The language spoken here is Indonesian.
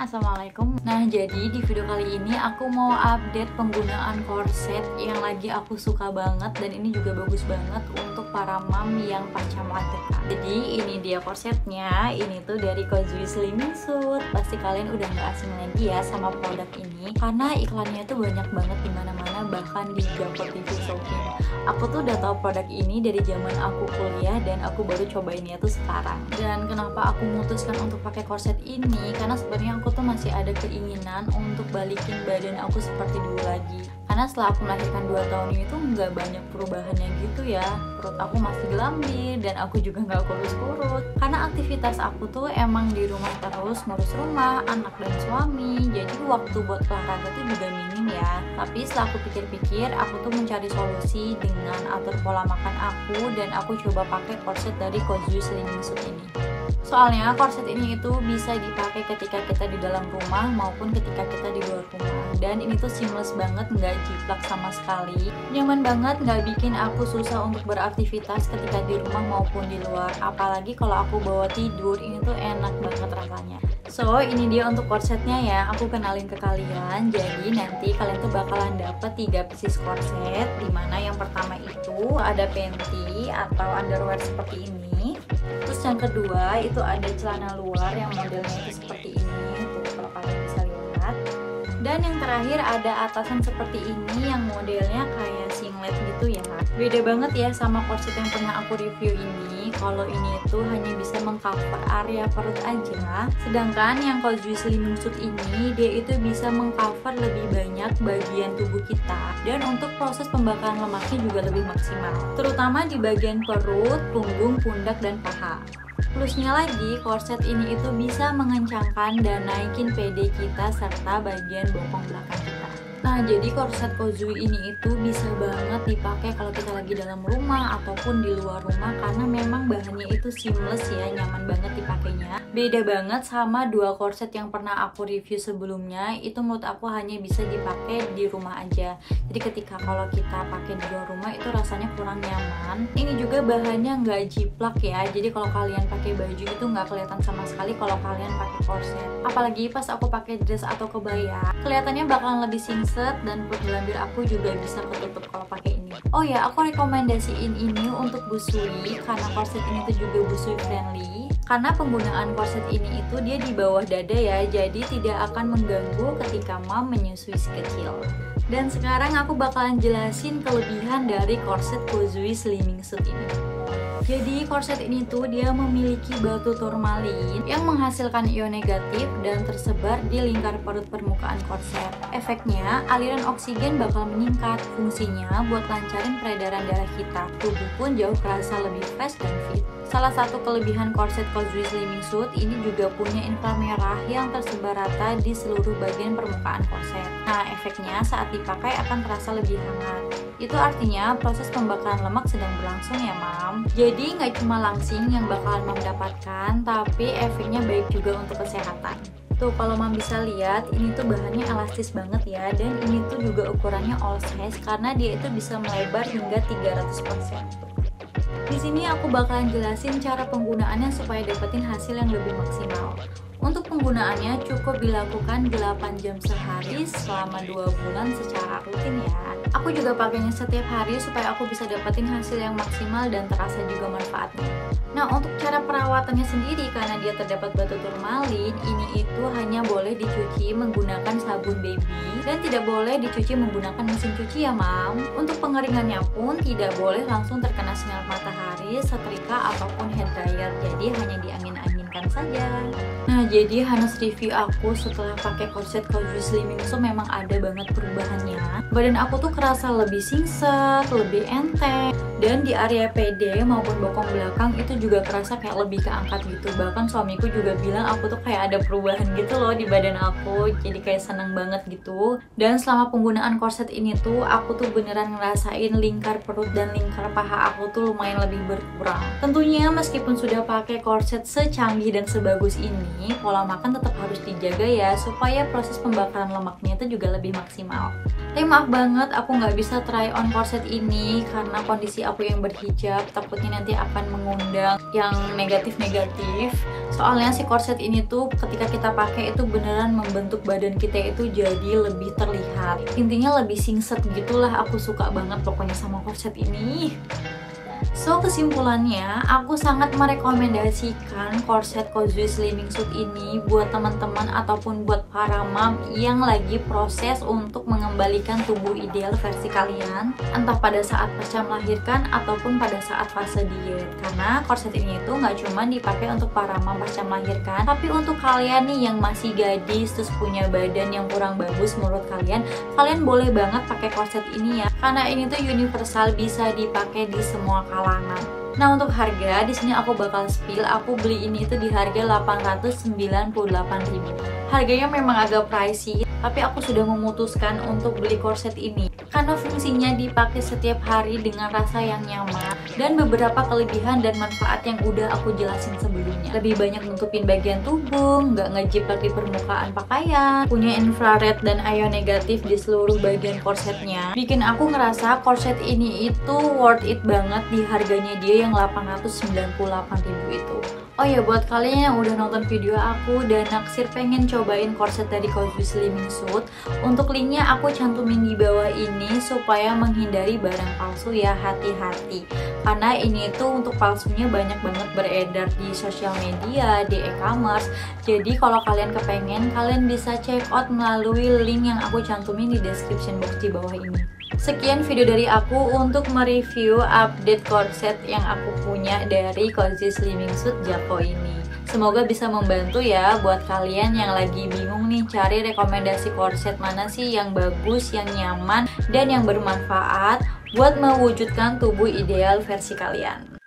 semuanya, assalamualaikum. Nah, jadi di video kali ini aku mau update penggunaan korset yang lagi aku suka banget. Dan ini juga bagus banget untuk para mom yang pasca melahirkan. Jadi ini dia korsetnya. Ini tuh dari Kozui Slimming Suit. Pasti kalian udah gak asing lagi ya sama produk ini, karena iklannya tuh banyak banget dimana-mana, bahkan di Gampor TV Shopping. Aku tuh udah tahu produk ini dari zaman aku kuliah, dan aku baru cobainnya tuh sekarang. Dan kenapa aku memutuskan untuk pakai korset ini, karena sebenarnya aku tuh masih ada keinginan untuk balikin badan aku seperti dulu lagi. Karena setelah aku melahirkan 2 tahun ini tuh nggak banyak perubahannya gitu ya. Perut aku masih gelambir dan aku juga nggak kurus-kurus. Karena aktivitas aku tuh emang di rumah terus, ngurus rumah, anak dan suami. Jadi waktu buat olahraga tuh juga minim ya. Tapi setelah aku pikir-pikir, aku tuh mencari solusi dengan atur pola makan aku, dan aku coba pakai korset dari Kozui Slimming Suit ini. Soalnya korset ini itu bisa dipakai ketika kita di dalam rumah maupun ketika kita di luar rumah. Dan ini tuh seamless banget, nggak jiplak sama sekali. Nyaman banget, nggak bikin aku susah untuk beraktivitas ketika di rumah maupun di luar. Apalagi kalau aku bawa tidur, ini tuh enak banget rasanya. So, ini dia untuk korsetnya ya, aku kenalin ke kalian. Jadi nanti kalian tuh bakalan dapet 3 pieces korset, dimana yang pertama itu ada panty atau underwear seperti ini. Terus yang kedua itu ada celana luar yang modelnya itu seperti ini, tuh kalau kalian bisa lihat. Dan yang terakhir ada atasan seperti ini yang modelnya kayak singlet gitu ya. Beda banget ya sama korset yang pernah aku review ini. Kalau ini tuh hanya bisa mengcover area perut aja, sedangkan yang Kozui Slimming Suit ini dia itu bisa mengcover lebih banyak bagian tubuh kita. Dan untuk proses pembakaran lemaknya juga lebih maksimal, terutama di bagian perut, punggung, pundak, dan paha. Plusnya lagi, korset ini itu bisa mengencangkan dan naikin PD kita serta bagian bokong belakang kita. Nah, jadi korset Kozui ini itu bisa banget dipakai kalau kita lagi dalam rumah ataupun di luar rumah, karena memang bahannya itu seamless ya, nyaman banget dipakainya. Beda banget sama 2 korset yang pernah aku review sebelumnya, itu menurut aku hanya bisa dipakai di rumah aja. Jadi ketika kalau kita pakai di luar rumah itu rasanya kurang nyaman. Ini juga bahannya nggak jiplak ya, jadi kalau kalian pakai baju itu nggak kelihatan sama sekali kalau kalian pakai korset. Apalagi pas aku pakai dress atau kebaya, kelihatannya bakalan lebih singset, dan perut gelambir aku juga bisa ketutup kalau pakai ini. Oh ya, aku rekomendasiin ini untuk busui, karena korset ini tuh juga busui friendly. Karena penggunaan korset ini itu dia di bawah dada ya, jadi tidak akan mengganggu ketika mom menyusui si kecil. Dan sekarang aku bakalan jelasin kelebihan dari korset Kozui Slimming Suit ini. Jadi korset ini tuh dia memiliki batu turmalin yang menghasilkan ion negatif dan tersebar di lingkar perut permukaan korset. Efeknya, aliran oksigen bakal meningkat. Fungsinya buat lancarin peredaran darah kita. Tubuh pun jauh kerasa lebih fresh dan fit. Salah satu kelebihan korset Kozui Slimming Suit ini juga punya inframerah yang tersebar rata di seluruh bagian permukaan korset. Nah, efeknya saat dipakai akan terasa lebih hangat. Itu artinya proses pembakaran lemak sedang berlangsung ya, Mam. Jadi nggak cuma langsing yang bakalan Mam dapatkan, tapi efeknya baik juga untuk kesehatan. Tuh kalau Mam bisa lihat, ini tuh bahannya elastis banget ya, dan ini tuh juga ukurannya all size karena dia itu bisa melebar hingga 300%. Di sini aku bakalan jelasin cara penggunaannya supaya dapetin hasil yang lebih maksimal. Untuk penggunaannya cukup dilakukan 8 jam sehari selama 2 bulan secara rutin ya. Aku juga pakainya setiap hari supaya aku bisa dapetin hasil yang maksimal dan terasa juga manfaatnya. Nah, untuk cara perawatannya sendiri, karena dia terdapat batu turmalin, ini itu hanya boleh dicuci menggunakan sabun baby dan tidak boleh dicuci menggunakan mesin cuci ya, Mam. Untuk pengeringannya pun tidak boleh langsung terkena sinar matahari, setrika ataupun hair dryer. Jadi hanya diangin-anginkan saja. Nah, jadi hasil review aku setelah pakai korset Kozui Slimming Suit memang ada banget perubahannya. Badan aku tuh kerasa lebih singset, lebih enteng, dan di area PD maupun bokong belakang itu juga kerasa kayak lebih keangkat gitu. Bahkan suamiku juga bilang aku tuh kayak ada perubahan gitu loh di badan aku, jadi kayak seneng banget gitu. Dan selama penggunaan korset ini tuh aku tuh beneran ngerasain lingkar perut dan lingkar paha aku tuh lumayan lebih berkurang. Tentunya meskipun sudah pakai korset secanggih dan sebagus ini, pola makan tetap harus dijaga ya, supaya proses pembakaran lemaknya itu juga lebih maksimal. Tapi maaf banget aku nggak bisa try on korset ini karena kondisi aku yang berhijab, takutnya nanti akan mengundang yang negatif-negatif. Soalnya si korset ini tuh ketika kita pakai itu beneran membentuk badan kita itu jadi lebih terlihat. Intinya lebih singset gitulah, aku suka banget pokoknya sama korset ini. So, kesimpulannya, aku sangat merekomendasikan korset Kozui Slimming Suit ini buat teman-teman ataupun buat para mom yang lagi proses untuk mengembalikan tubuh ideal versi kalian, entah pada saat pasca melahirkan ataupun pada saat fase diet. Karena korset ini itu nggak cuma dipakai untuk para mom pasca melahirkan, tapi untuk kalian nih yang masih gadis terus punya badan yang kurang bagus menurut kalian, kalian boleh banget pakai korset ini ya. Karena ini tuh universal, bisa dipakai di semua kalangan. Nah, untuk harga di sini aku bakal spill. Aku beli ini tuh di harga 898.000. Harganya memang agak pricey, tapi aku sudah memutuskan untuk beli korset ini karena fungsinya dipakai setiap hari dengan rasa yang nyaman dan beberapa kelebihan dan manfaat yang udah aku jelasin sebelumnya. Lebih banyak nutupin bagian tubuh, nggak ngejiplak di permukaan pakaian, punya infrared dan ion negatif di seluruh bagian korsetnya. Bikin aku ngerasa korset ini itu worth it banget di harganya dia yang 898.000 itu. Oh ya, buat kalian yang udah nonton video aku dan naksir pengen cobain korset dari Kozui Slimming Suit, untuk linknya aku cantumin di bawah ini supaya menghindari barang palsu ya, hati-hati. Karena ini tuh untuk palsunya banyak banget beredar di sosial media, di e-commerce. Jadi kalau kalian kepengen, kalian bisa check out melalui link yang aku cantumin di description box di bawah ini. Sekian video dari aku untuk mereview update korset yang aku punya dari Kozui Slimming Suit Jako ini. Semoga bisa membantu ya buat kalian yang lagi bingung nih cari rekomendasi korset mana sih yang bagus, yang nyaman, dan yang bermanfaat buat mewujudkan tubuh ideal versi kalian.